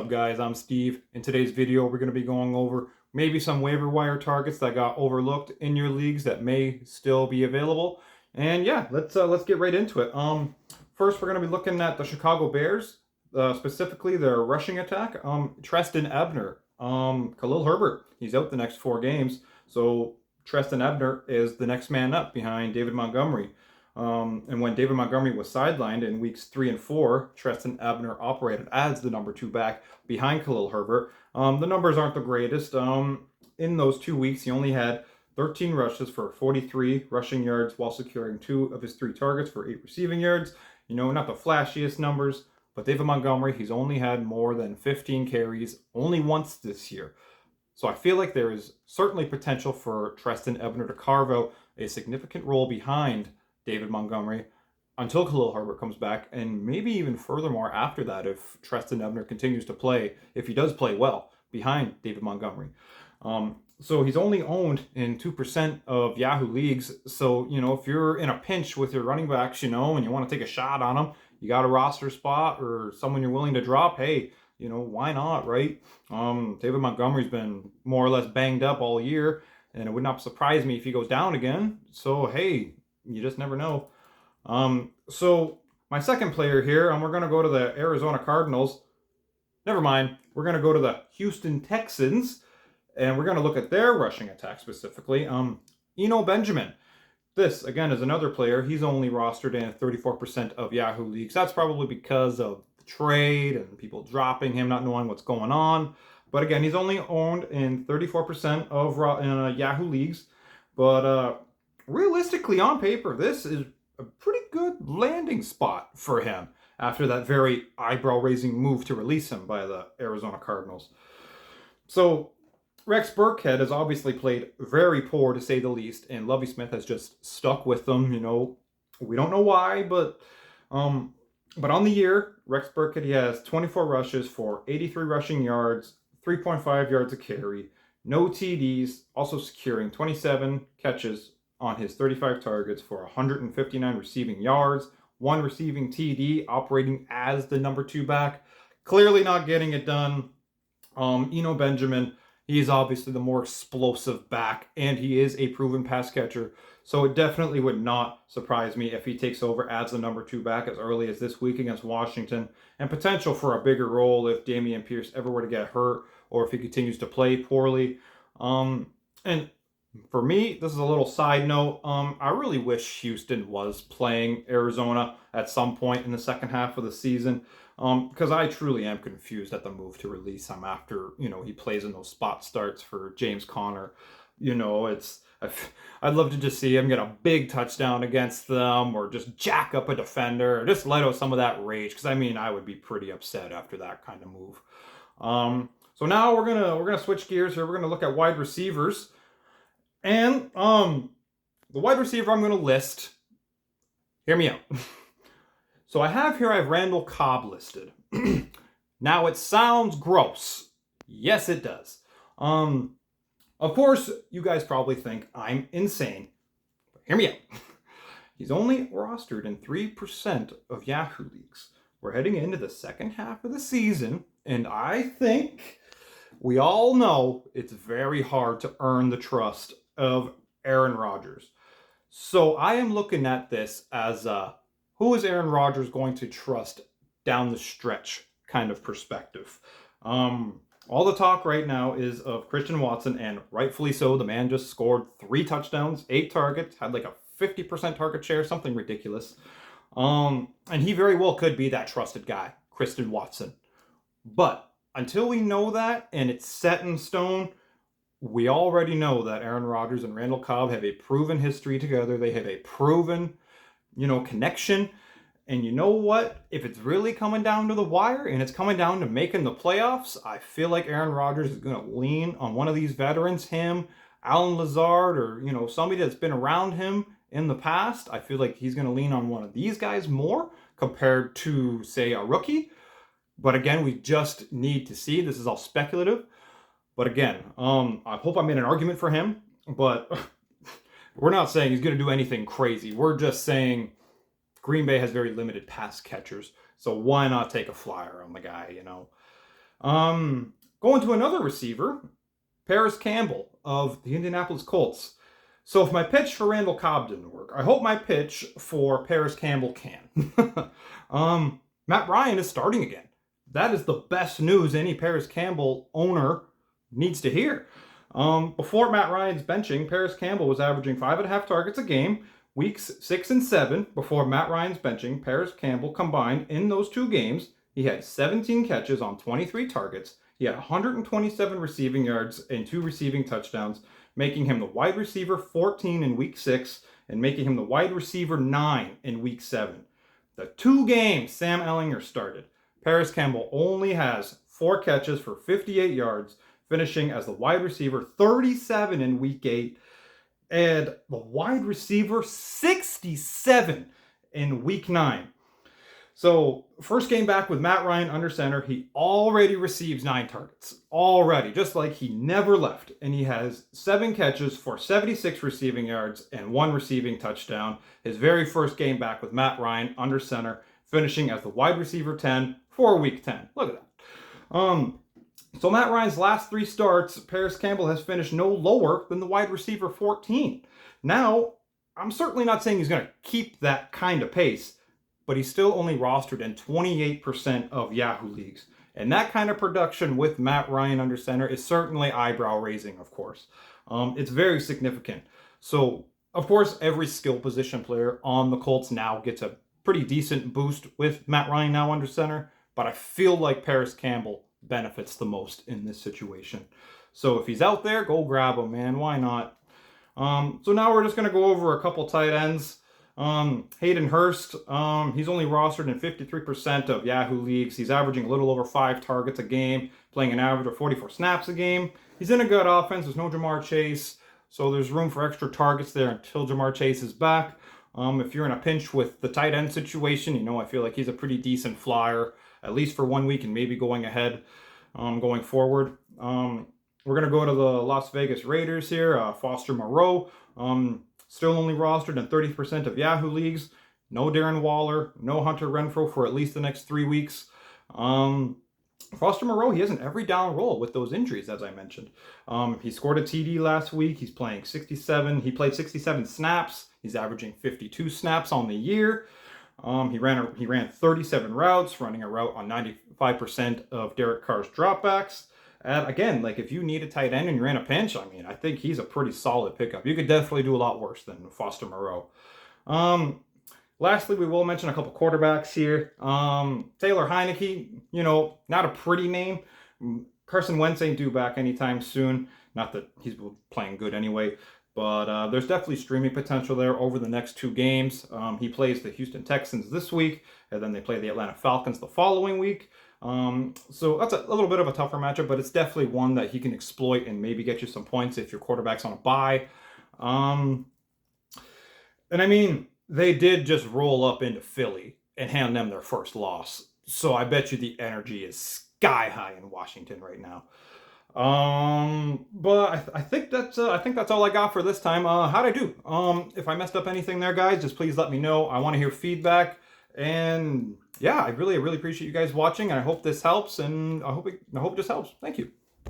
up, guys? I'm Steve. In today's video, we're going to be going over maybe some waiver wire targets that got overlooked in your leagues that may still be available. And yeah, let's get right into it. First, we're going to be looking at the Chicago Bears, specifically their rushing attack. Trestan Ebner, Khalil Herbert, he's out the next 4 games, so Trestan Ebner is the next man up behind David Montgomery. And when David Montgomery was sidelined in weeks 3 and 4, Trestan Ebner operated as the number 2 back behind Khalil Herbert. The numbers aren't the greatest. In those 2 weeks, he only had 13 rushes for 43 rushing yards while securing 2 of his 3 targets for 8 receiving yards. You know, not the flashiest numbers, but David Montgomery, he's only had more than 15 carries only once this year. So I feel like there is certainly potential for Trestan Ebner to carve out a significant role behind David Montgomery until Khalil Herbert comes back, and maybe even furthermore after that if Trestan Ebner continues to play, if he does play well, behind David Montgomery. So he's only owned in 2% of Yahoo leagues. So, you know, if you're in a pinch with your running backs, you know, and you want to take a shot on them, you got a roster spot or someone you're willing to drop, hey, you know, why not, right? David Montgomery's been more or less banged up all year, and it would not surprise me if he goes down again. So, hey, you just never know. So my second player here, we're going to go to the Arizona Cardinals. Never mind. We're going to go to the Houston Texans, and we're going to look at their rushing attack specifically. Eno Benjamin. This, again, is another player. He's only rostered in 34% of Yahoo leagues. That's probably because of the trade and people dropping him, not knowing what's going on. But again, he's only owned in 34% of Yahoo leagues. But realistically, on paper, this is a pretty good landing spot for him after that very eyebrow-raising move to release him by the Arizona Cardinals. So Rex Burkhead has obviously played very poor, to say the least, and Lovie Smith has just stuck with them. You know, we don't know why, but on the year, Rex Burkhead, he has 24 rushes for 83 rushing yards, 3.5 yards a carry, no TDs, also securing 27 catches on his 35 targets for 159 receiving yards, 1 receiving TD, operating as the number 2 back. Clearly not getting it done. Eno Benjamin, he is obviously the more explosive back, and he is a proven pass catcher. So it definitely would not surprise me if he takes over as the number 2 back as early as this week against Washington, and potential for a bigger role if Dameon Pierce ever were to get hurt or if he continues to play poorly. And for me, this is a little side note. I really wish Houston was playing Arizona at some point in the second half of the season, because I truly am confused at the move to release him after, you know, he plays in those spot starts for James Conner. You know, I'd love to just see him get a big touchdown against them, or just jack up a defender, or just let out some of that rage. Because I mean, I would be pretty upset after that kind of move. So now we're gonna switch gears here. We're gonna look at wide receivers. And the wide receiver I'm going to list, hear me out. So I have Randall Cobb listed. Now it sounds gross. Yes, it does. Of course, you guys probably think I'm insane. But hear me out. He's only rostered in 3% of Yahoo leagues. We're heading into the second half of the season, and I think we all know it's very hard to earn the trust of Aaron Rodgers. So I am looking at this as who is Aaron Rodgers going to trust down the stretch kind of perspective. All the talk right now is of Christian Watson, and rightfully so. The man just scored 3 touchdowns, 8 targets, had like a 50% target share, something ridiculous. And he very well could be that trusted guy, Christian Watson. But until we know that and it's set in stone, we already know that Aaron Rodgers and Randall Cobb have a proven history together. They have a proven, you know, connection. And you know what? If it's really coming down to the wire and it's coming down to making the playoffs, I feel like Aaron Rodgers is going to lean on one of these veterans, him, Alan Lazard, or, you know, somebody that's been around him in the past. I feel like he's going to lean on one of these guys more compared to, say, a rookie. But again, we just need to see. This is all speculative. But again, I hope I made an argument for him, but we're not saying he's going to do anything crazy. We're just saying Green Bay has very limited pass catchers, so why not take a flyer on the guy, you know? Going to another receiver, Paris Campbell of the Indianapolis Colts. So if my pitch for Randall Cobb didn't work, I hope my pitch for Paris Campbell can. Matt Ryan is starting again. That is the best news any Paris Campbell owner needs to hear. Before Matt Ryan's benching, Paris Campbell was averaging 5.5 targets a game, weeks 6 and 7. Before Matt Ryan's benching, Paris Campbell combined in those 2 games, he had 17 catches on 23 targets. He had 127 receiving yards and 2 receiving touchdowns, making him the wide receiver 14 in week 6 and making him the wide receiver 9 in week 7. The 2 games Sam Ehlinger started, Paris Campbell only has 4 catches for 58 yards, finishing as the wide receiver 37 in week 8 and the wide receiver 67 in week 9. So, first game back with Matt Ryan under center, he already receives 9 targets. Already, just like he never left. And he has 7 catches for 76 receiving yards and 1 receiving touchdown. His very first game back with Matt Ryan under center, finishing as the wide receiver 10 for week 10. Look at that. So Matt Ryan's last 3 starts, Paris Campbell has finished no lower than the wide receiver 14. Now, I'm certainly not saying he's going to keep that kind of pace, but he's still only rostered in 28% of Yahoo leagues. And that kind of production with Matt Ryan under center is certainly eyebrow-raising, of course. It's very significant. So, of course, every skill position player on the Colts now gets a pretty decent boost with Matt Ryan now under center, but I feel like Paris Campbell benefits the most in this situation. So if he's out there, go grab him, man. Why not? So now we're just going to go over a couple tight ends. Hayden Hurst, he's only rostered in 53% of Yahoo leagues. He's averaging a little over 5 targets a game, playing an average of 44 snaps a game. He's in a good offense. There's no Jamar Chase, so there's room for extra targets there until Jamar Chase is back. If you're in a pinch with the tight end situation, I feel like he's a pretty decent flyer, at least for 1 week and maybe going ahead, going forward. We're going to go to the Las Vegas Raiders here. Foster Moreau, still only rostered in 30% of Yahoo leagues. No Darren Waller, no Hunter Renfrow for at least the next 3 weeks. Foster Moreau, he has an every down role with those injuries, as I mentioned. He scored a TD last week. He's playing 67. He played 67 snaps. He's averaging 52 snaps on the year. He ran 37 routes, running a route on 95% of Derek Carr's dropbacks. And again, like if you need a tight end and you're in a pinch, I think he's a pretty solid pickup. You could definitely do a lot worse than Foster Moreau. Lastly, we will mention a couple quarterbacks here. Taylor Heineke, not a pretty name. Carson Wentz ain't due back anytime soon. Not that he's playing good anyway. But there's definitely streaming potential there over the next 2 games. He plays the Houston Texans this week, and then they play the Atlanta Falcons the following week. So that's a little bit of a tougher matchup, but it's definitely one that he can exploit and maybe get you some points if your quarterback's on a bye. And they did just roll up into Philly and hand them their first loss. So I bet you the energy is sky high in Washington right now. But I think that's all I got for this time. How'd I do? If I messed up anything there, guys, just please let me know. I want to hear feedback. And yeah, I really appreciate you guys watching. And I hope this helps. And I hope it just helps. Thank you.